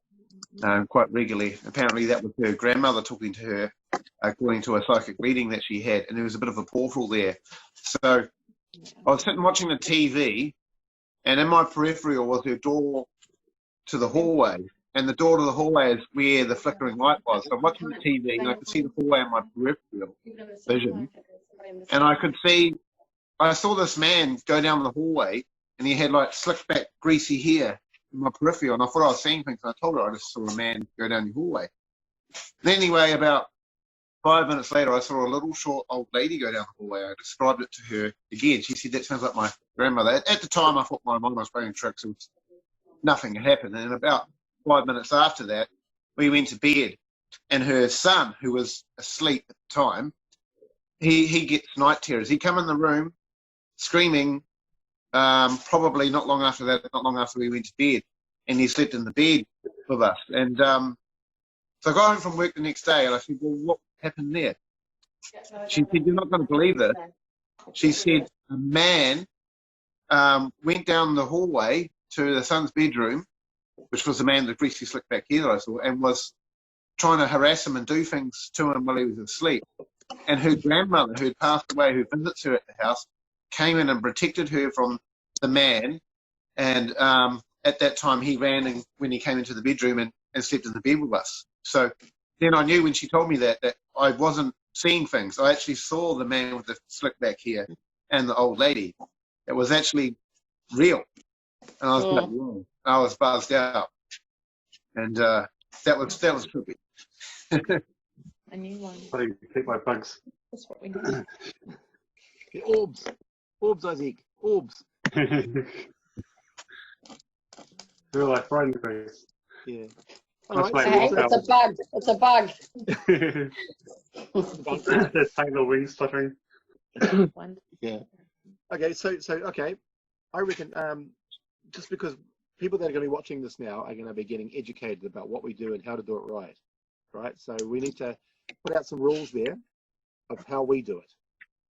quite regularly. Apparently that was her grandmother talking to her, according to a psychic reading that she had, and there was a bit of a portal there. So I was sitting watching the TV, and in my peripheral was her door to the hallway, and the door to the hallway is where the flickering light was. So I'm watching the TV, and I could see the hallway in my peripheral vision, and I saw this man go down the hallway, and he had like slicked back greasy hair in my peripheral, and I thought I was seeing things, and I told her I just saw a man go down the hallway. And anyway, about 5 minutes later, I saw a little short old lady go down the hallway. I described it to her again. She said, that sounds like my grandmother. At the time, I thought my mum was playing tricks. Nothing had happened. And about 5 minutes after that, we went to bed. And her son, who was asleep at the time, he gets night terrors. He come in the room screaming, probably not long after we went to bed. And he slept in the bed with us. And so I got home from work the next day, and I said, well, what happened there? She said, you're not going to believe this. She said, a man went down the hallway to the son's bedroom, which was the man with the greasy slick back hair that I saw, and was trying to harass him and do things to him while he was asleep. And her grandmother, who had passed away, who visits her at the house, came in and protected her from the man. And at that time, he ran when he came into the bedroom and slept in the bed with us. So then I knew when she told me that I wasn't seeing things. I actually saw the man with the slick back hair and the old lady. It was actually real. And I was like, whoa. I was buzzed out. And that was trippy. A new one. I think take my bugs. That's what we need. The orbs. Orbs, Izeak. Orbs. They're like right in the face. Yeah. That's All my right. Hey, it's a bug. It's a bug. The tiny little wings fluttering. One. Yeah. Okay. So okay. I reckon just because people that are going to be watching this now are going to be getting educated about what we do and how to do it right. Right. So we need to put out some rules there of how we do it,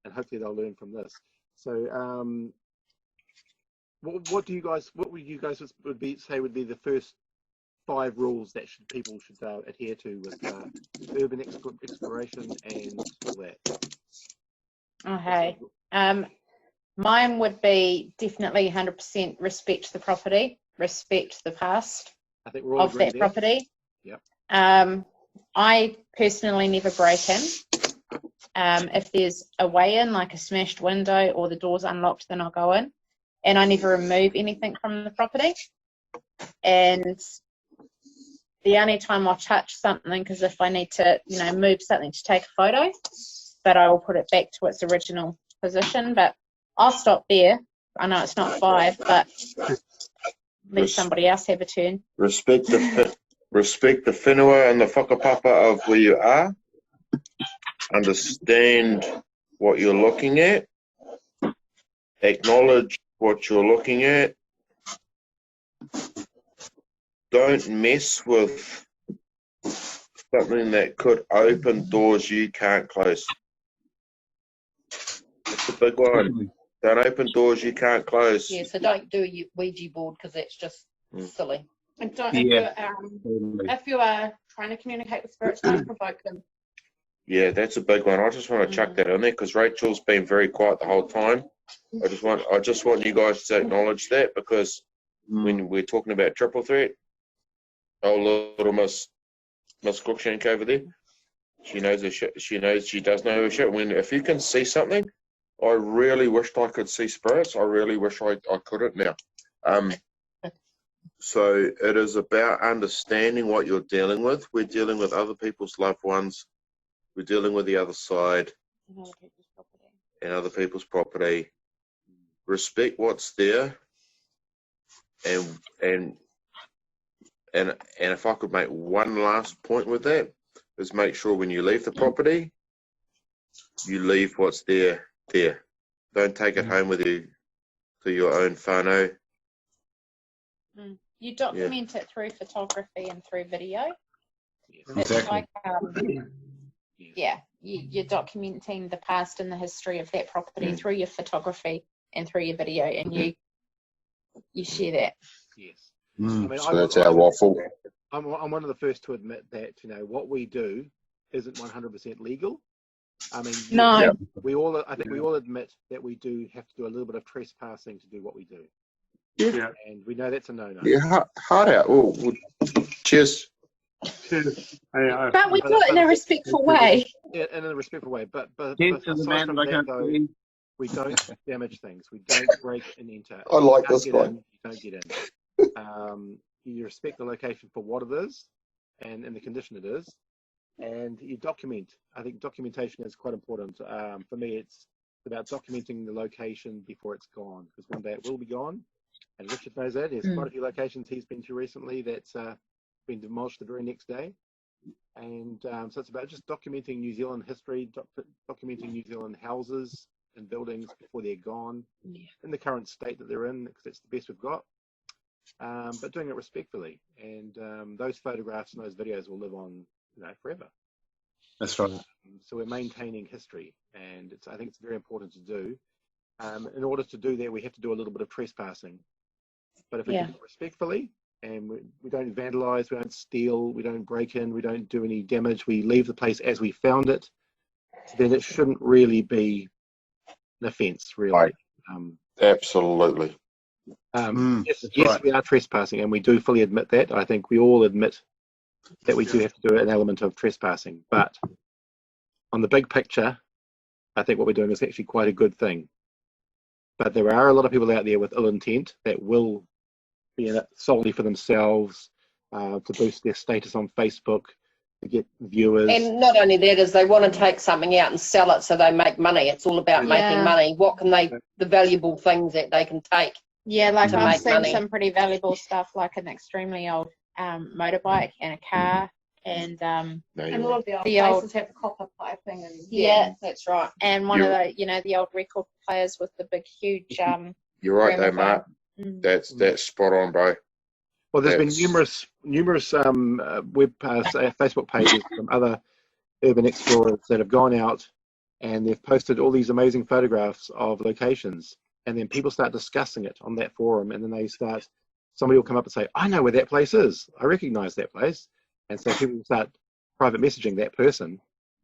and hopefully they'll learn from this. So what would you guys would be would be the first 5 rules that people should adhere to with urban exploration and all that? Okay. Mine would be definitely 100% respect the property, respect the past I think we're all of that there. property. Yep. I personally never break in. If there's a way in, like a smashed window or the door's unlocked, then I'll go in. And I never remove anything from the property. And the only time I'll touch something is if I need to, move something to take a photo, but I will put it back to its original position. But I'll stop there. I know it's not 5, but let somebody else have a turn. Respect the whenua and the whakapapa of where you are. Understand what you're looking at. Acknowledge what you're looking at. Don't mess with something that could open doors you can't close. That's a big one. Don't open doors you can't close. Yeah, so don't do a Ouija board because that's just silly. And don't, Yeah. if you are trying to communicate with spirits, don't provoke them. Yeah, that's a big one. I just want to chuck that in there because Rachel's been very quiet the whole time. I just want you guys to acknowledge that because when we're talking about triple threat, oh, little Miss Crookshank over there, she knows her shit. She does know her shit. If you can see something, I really wished I could see spirits. I really wish I couldn't now. So it is about understanding what you're dealing with. We're dealing with other people's loved ones. We're dealing with the other side and other people's property. Respect what's there, and if I could make one last point with that, is make sure when you leave the property, you leave what's there. Don't take it home with you to your own whānau. You document it through photography and through video. It's Exactly. like, you're documenting the past and the history of that property through your photography and through your video, and you share that. Yes. Mm. I mean, So that's our waffle. I'm one of the first to admit that what we do isn't 100% legal. I mean, No. Yeah. I think we all admit that we do have to do a little bit of trespassing to do what we do. Yeah. And we know that's a no-no. Yeah, hard out. Oh, cheers. Cheers. But we do it in a respectful way. Yeah, in a respectful way. But Kids to the aside man from that I that, can't though, see. we don't damage things. We don't break and enter. I like You this can't guy. get in, you don't get in. You respect the location for what it is and in the condition it is, and you document. I think documentation is quite important. For me, it's about documenting the location before it's gone, because one day it will be gone. And Richard knows that. There's quite a few locations he's been to recently that's been demolished the very next day. And so it's about just documenting New Zealand history, documenting New Zealand houses and buildings before they're gone, in the current state that they're in, because it's the best we've got. But doing it respectfully. And those photographs and those videos will live on, forever. That's right. So we're maintaining history, and I think it's very important to do. In order to do that, we have to do a little bit of trespassing. But if we do it respectfully, and we don't vandalize, we don't steal, we don't break in, we don't do any damage, we leave the place as we found it, then it shouldn't really be an offence, really. Right. Absolutely. Yes, right. we are trespassing, and we do fully admit that. I think we all admit that we do have to do an element of trespassing. But on the big picture, I think what we're doing is actually quite a good thing. But there are a lot of people out there with ill intent that will be in it solely for themselves, to boost their status on Facebook, to get viewers. And not only that, is they want to take something out and sell it so they make money. It's all about making money. What can the valuable things that they can take? Yeah, like to I've make seen money. some pretty valuable stuff, like an extremely old motorbike and a car, and And a lot of the old places have copper piping and that's right. And one of the, the old record players with the big, huge. You're right though, Mark. That's spot on, bro. Well, there's been numerous Facebook pages from other urban explorers that have gone out and they've posted all these amazing photographs of locations, and then people start discussing it on that forum, and then somebody will come up and say, I know where that place is. I recognize that place. And so people start private messaging that person.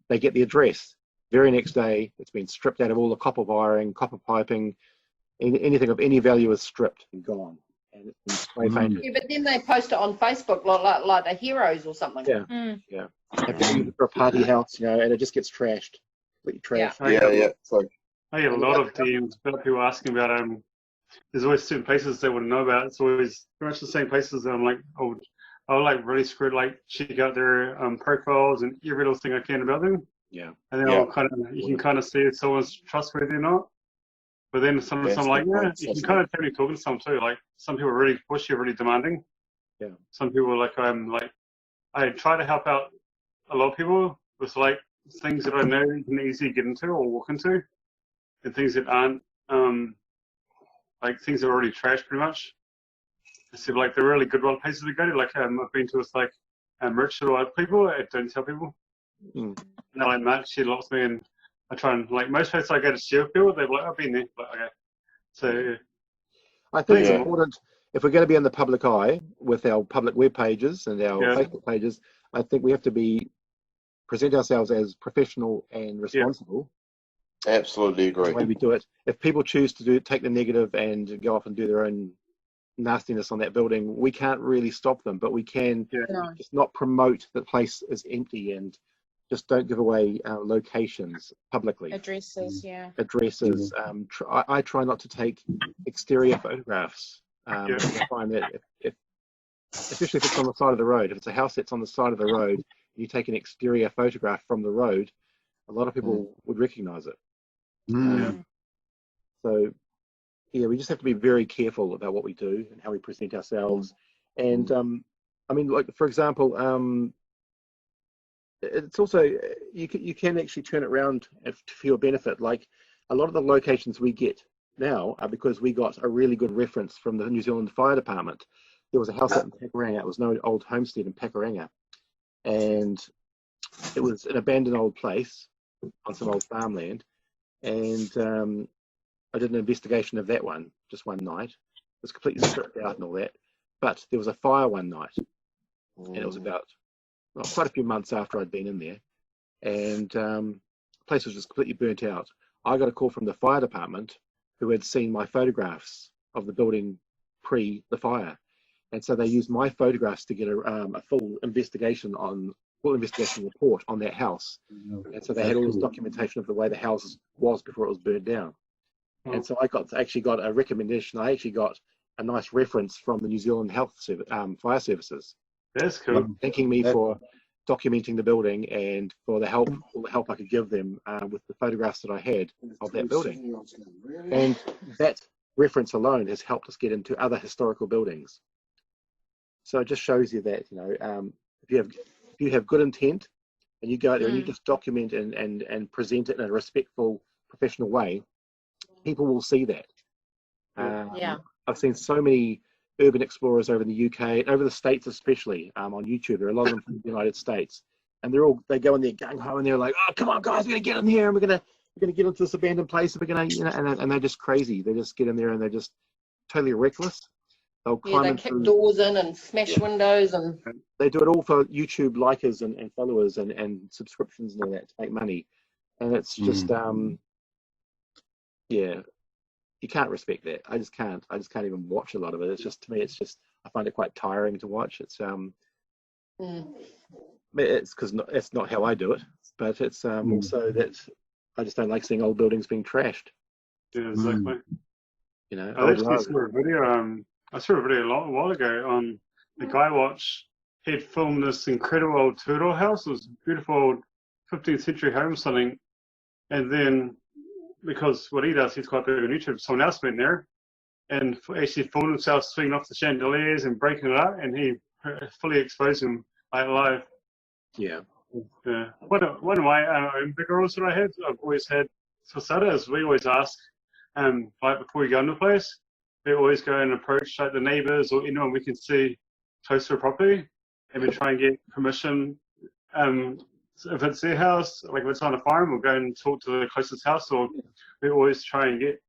They get the address. Very next day, it's been stripped out of all the copper wiring, copper piping, anything of any value is stripped and gone. And it's been spray painted. Yeah, but then they post it on Facebook like the heroes or something. Yeah. If they use it for a party house, and it just gets trashed. Completely trashed. Yeah. So I get a lot of DMs about people asking about there's always certain places they wouldn't know about. It's always pretty much the same places that I'm like, I'll like really screw check out their profiles and every little thing I can about them. Yeah. And then you can kind of see if someone's trustworthy or not. But then sometimes I'm like, you can kind of tell me talking to some too. Like some people are really pushy, really demanding. Yeah. Some people are like I try to help out a lot of people with like things that I know you can easily get into or walk into, and things that aren't like things that are already trashed pretty much. So like the really good one places to go to, like I've been to with like merchant or other people. I don't tell people. And I like Matt, she loves me, and I try and like most places I go to share with people, they're like, I've been there. Like, okay. So I think it's important if we're going to be in the public eye with our public web pages and our Facebook pages. I think we have to present ourselves as professional and responsible. Absolutely agree. The way we do it. If people choose to take the negative and go off and do their own nastiness on that building, we can't really stop them, but we can just not promote the place is empty, and just don't give away locations publicly. Addresses, Addresses. I try not to take exterior photographs. I find that especially if it's on the side of the road, if it's a house that's on the side of the road, and you take an exterior photograph from the road, a lot of people would recognize it. So we just have to be very careful about what we do and how we present ourselves. And I mean, like for example, it's also you can actually turn it around for your benefit. Like a lot of the locations we get now are because we got a really good reference from the New Zealand Fire Department. There was a house out in Pakuranga. It was an old homestead in Pakuranga, and it was an abandoned old place on some old farmland. And I did an investigation of that one just one night. It was completely stripped out and all that. But there was a fire one night, and it was about quite a few months after I'd been in there, and the place was just completely burnt out. I got a call from the fire department who had seen my photographs of the building pre the fire, and so they used my photographs to get a full investigation report on that house. And so they had all this documentation of the way the house was before it was burned down. And so I actually got a recommendation. I actually got a nice reference from the New Zealand Fire Services. That's cool. Thanking me for documenting the building and for all the help I could give them with the photographs that I had of that building. And that reference alone has helped us get into other historical buildings. So it just shows you that, if you have good intent and you go out there and you just document and present it in a respectful, professional way, people will see that. I've seen so many urban explorers over in the UK, over the States especially, on YouTube. There are a lot of them from the United States, and they go in there gung ho, and they're like, "Oh, come on, guys, we're gonna get in here, and we're gonna get into this abandoned place, and we're gonna, and they're just crazy. They just get in there and they're just totally reckless. They'll climb they kick doors in and smash windows, and they do it all for YouTube likers and followers and subscriptions and all that to make money, and it's just you can't respect that. I just can't even watch a lot of it. It's just, to me, I find it quite tiring to watch. It's it's because it's not how I do it, but it's also that I just don't like seeing old buildings being trashed. Yeah, exactly. I actually saw a video. I saw a video a while ago on the guy watch. he'd filmed this incredible old turtle house. It was a beautiful old 15th century home or something. And then, because what he does, he's quite big on YouTube, someone else went there and actually filmed himself swinging off the chandeliers and breaking it up, and he fully exposed him like live. Yeah. One of my big rules that I have, I've always had for starters, we always ask, like before we go into a place, we always go and approach like the neighbours or anyone we can see close to a property, and we try and get permission. If it's their house, like if it's on a farm, we'll go and talk to the closest house, or we always try and get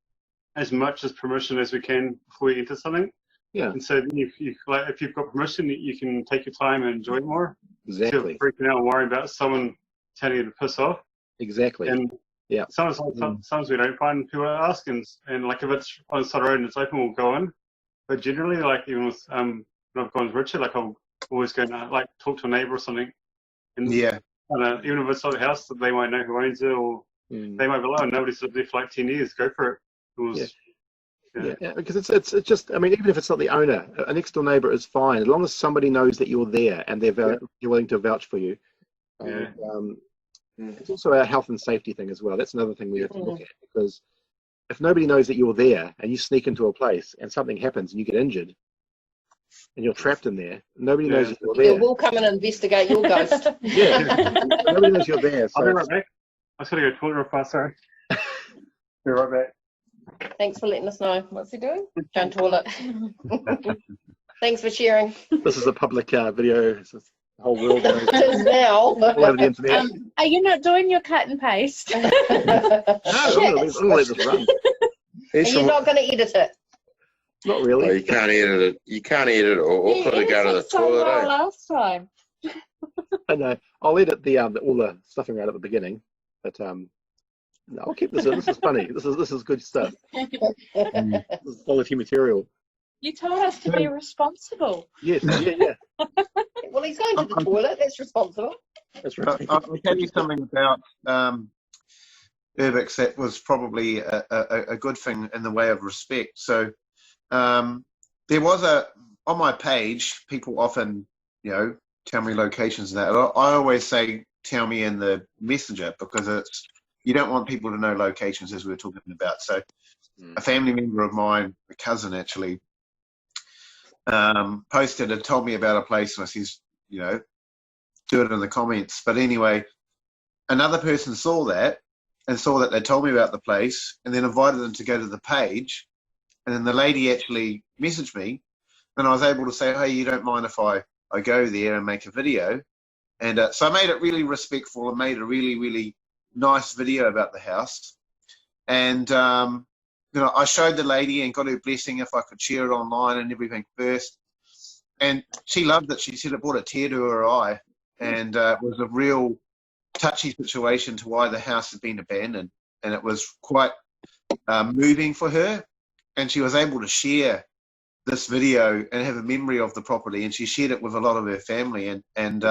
as much as permission as we can before we enter something. Yeah. And so if you've got permission, you can take your time and enjoy it more. Exactly. Instead of freaking out and worrying about someone telling you to piss off. Exactly. And yeah. Sometimes we don't find people asking, and like if it's on the side of the road and it's open, we'll go in. But generally, like even with when I've gone with Richard, like I'll always go and like talk to a neighbour or something. And Yeah. Even if it's not a house that they might know who owns it, or they might be like, oh, nobody's lived there for like 10 years, go for it. Yeah, because it's just, I mean, even if it's not the owner, a next door neighbour is fine as long as somebody knows that you're there and you're willing to vouch for you. It's also a health and safety thing as well. That's another thing we have to look at, because if nobody knows that you're there and you sneak into a place and something happens and you get injured and you're trapped in there, nobody knows that you're there. Yeah, we'll come and investigate your ghost. Nobody knows you're there. So I'll be right back. I just got to go toilet real fast, sorry. Be right back. Thanks for letting us know. What's he doing? Going toilet. Thanks for sharing. This is a public video. The whole world knows. It is now. All over the internet. Are you not doing your cut and paste? No, I'm gonna let this run. And you're not going to edit it? Not really. Oh, you can't edit it. You can't edit it or put it go to the toilet. Last time. I know. I'll edit all the stuffing right at the beginning, but no, I'll keep this in. This is funny. This is good stuff. This is quality material. You told us to be responsible. Yes, yeah. Well, he's going to the toilet. That's responsible. That's right. I'll tell you something about Urbex that was probably a good thing in the way of respect. So there was on my page, people often, tell me locations and that. I always say, tell me in the messenger, because you don't want people to know locations, as we were talking about. So a family member of mine, a cousin actually, posted and told me about a place, and I says, do it in the comments. But anyway, another person saw that and saw that they told me about the place, and then invited them to go to the page. And then the lady actually messaged me, and I was able to say, hey, you don't mind if I go there and make a video. And so I made it really respectful and made a really, really nice video about the house. And, I showed the lady and got her blessing if I could share it online and everything first. And she loved it. She said it brought a tear to her eye. And it was a real touchy situation to why the house had been abandoned. And it was quite moving for her. And she was able to share this video and have a memory of the property. And she shared it with a lot of her family. And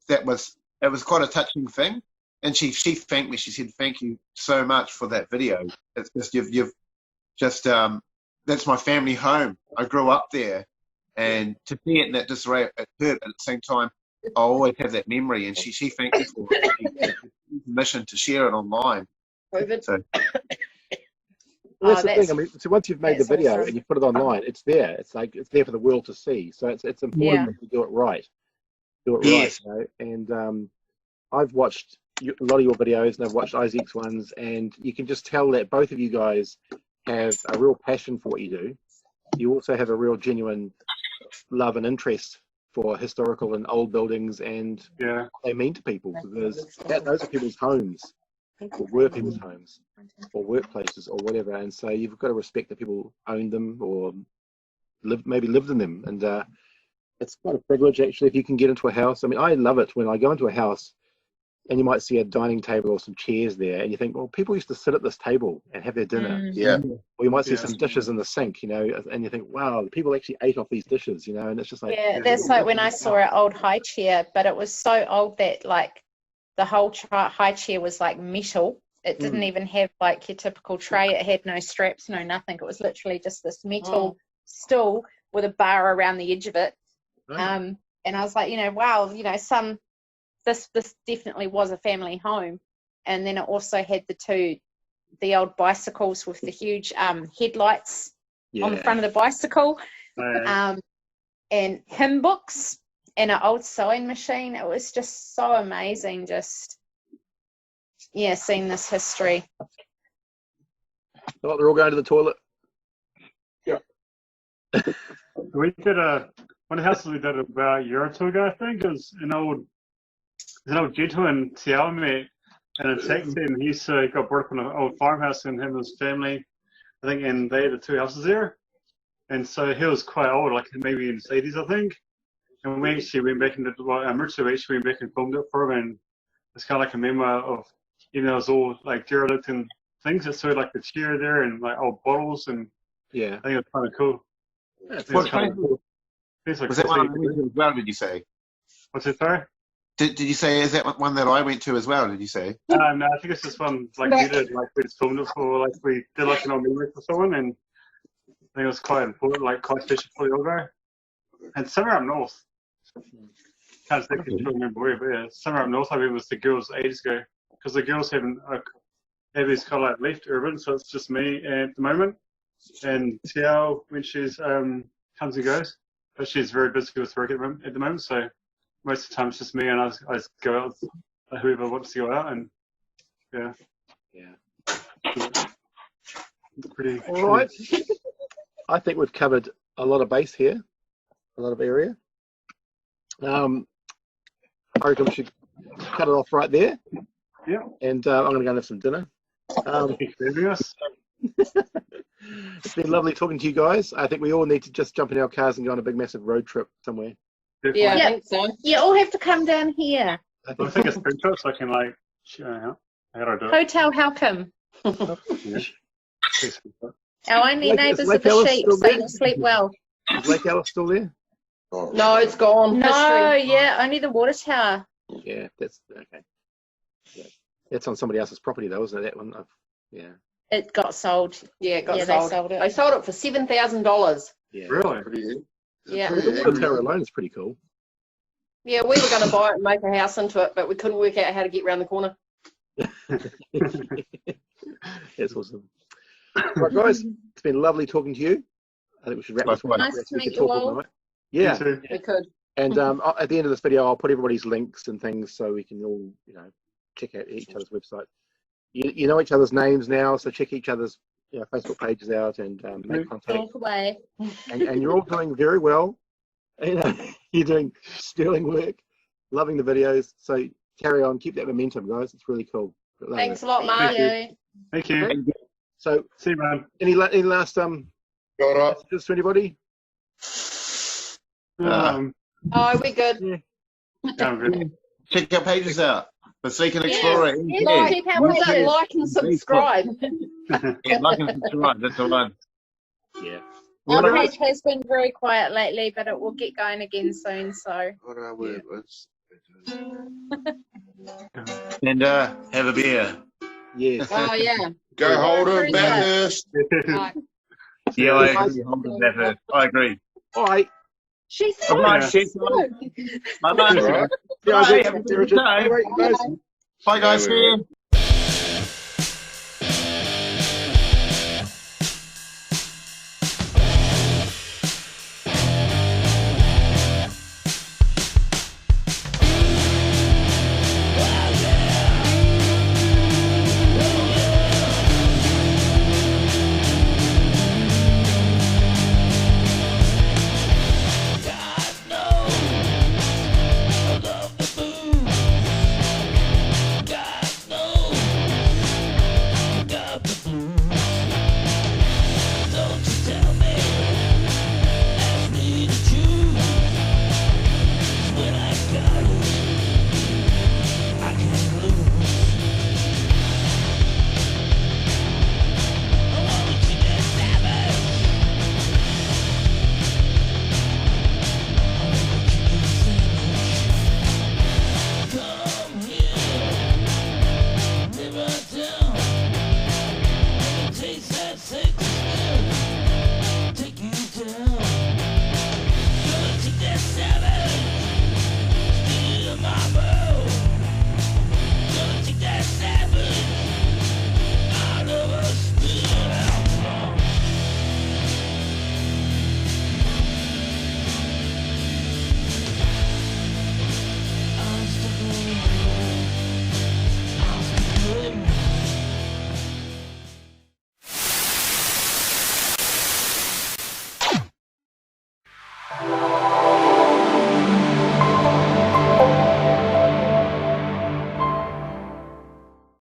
it was quite a touching thing. And she thanked me. She said, thank you so much for that video. It's just, you've just, that's my family home. I grew up there. And to see it in that disarray, it hurt. At the same time, I always have that memory. And she thanked me for it. She gave me permission to share it online. So, well, that's the thing. I mean, so once you've made the video and you put it online, it's there. It's there for the world to see. So it's important that you do it right. Yes. Right. And I've watched a lot of your videos, and I've watched Izeak's ones, and you can just tell that both of you guys have a real passion for what you do. You also have a real genuine love and interest for historical and old buildings and what they mean to people, because those are people's homes, or were people's homes, or workplaces, or whatever. And so you've got to respect that people owned them or maybe lived in them. And it's quite a privilege, actually, if you can get into a house. I mean, I love it when I go into a house and you might see a dining table or some chairs there, and you think, well, people used to sit at this table and have their dinner. Or you might see some dishes in the sink, and you think, wow, people actually ate off these dishes, and it's just like... Yeah, that's like when I saw an old high chair, but it was so old that, like, the whole high chair was, like, metal. It didn't even have, like, your typical tray. It had no straps, no nothing. It was literally just this metal stool with a bar around the edge of it. And I was like, wow, this definitely was a family home. And then it also had the old bicycles with the huge headlights on the front of the bicycle, and hymn books and an old sewing machine. It was just so amazing, seeing this history. Oh, they're all going to the toilet. Yeah. We did one of the houses we did about a year or two ago, I think. It was an old gentleman, Tiao, met in a taxi, and he got brought up in an old farmhouse, and him and his family, I think, and they had the 2 houses there. And so he was quite old, like maybe in his 80s, I think. And we actually went back and Richard actually went back and filmed it for him, and it's kind of like a memoir of, it was all like derelict and things. It's sort of like the chair there and like old bottles, and I think it's kind of cool. Was that one I went to as well, did you say? What's it, sorry? Did you say, is that one that I went to as well, did you say? No, I think it's just one like we did, like we just filmed it for, like we did like an old memory for someone, and I think it was quite important, like quite special for the Ogo. And somewhere up north, can't exactly remember where, but yeah, somewhere up north I mean was the girls ages ago, because the girls have these kind of like left Urban, so it's just me at the moment, and Tiao when she's comes and goes, but she's very busy with work at the moment, so most of the time it's just me, and I just go out with whoever wants to go out, and pretty. All right. I think we've covered a lot of base here, a lot of area. I reckon we should cut it off right there. Yeah. And I'm going to go and have some dinner. It's been lovely talking to you guys. I think we all need to just jump in our cars and go on a big, massive road trip somewhere. Yeah, I think so. You all have to come down here. I think it's pretty close, so I can like, how do I do it? Hotel Halcombe. Yeah. Our only neighbours are the sheep, so you'll sleep well. Is Lake Alice still there? No, it's gone. No, History. only the water tower. Yeah, that's okay. Yeah. That's on somebody else's property though, isn't it? That one? It got sold. Yeah, it got sold. They sold it. They sold it for $7,000. Yeah. Really? Yeah. The water tower alone is pretty cool. Yeah, we were going to buy it and make a house into it, but we couldn't work out how to get around the corner. That's awesome. Right, guys, it's been lovely talking to you. I think we should wrap this one up. Nice to meet you all. Yeah. We could. And at the end of this video, I'll put everybody's links and things so we can all, check out each other's website. You know each other's names now, so check each other's Facebook pages out and make contact. Walk away. And you're all doing very well. You're doing sterling work, loving the videos. So carry on, keep that momentum, guys. It's really cool. Thanks a lot, Mark. Thank you. Okay. So, see you, man. Any last messages to anybody? Oh, we're good. Yeah. I'm good. Check our pages out. The Seek and Explorer. Like and subscribe. Yeah, like and subscribe. That's the one. Yeah. Our page has been very quiet lately, but it will get going again soon. So. What are we? And have a beer. Yes. Oh yeah. Go Holden Bathurst. Right. Yeah, I agree. Holden Bathurst. I agree. All right. She's All right, she's Bye bye. Yeah, Bye, have a good day. All right, guys. Bye guys. See you.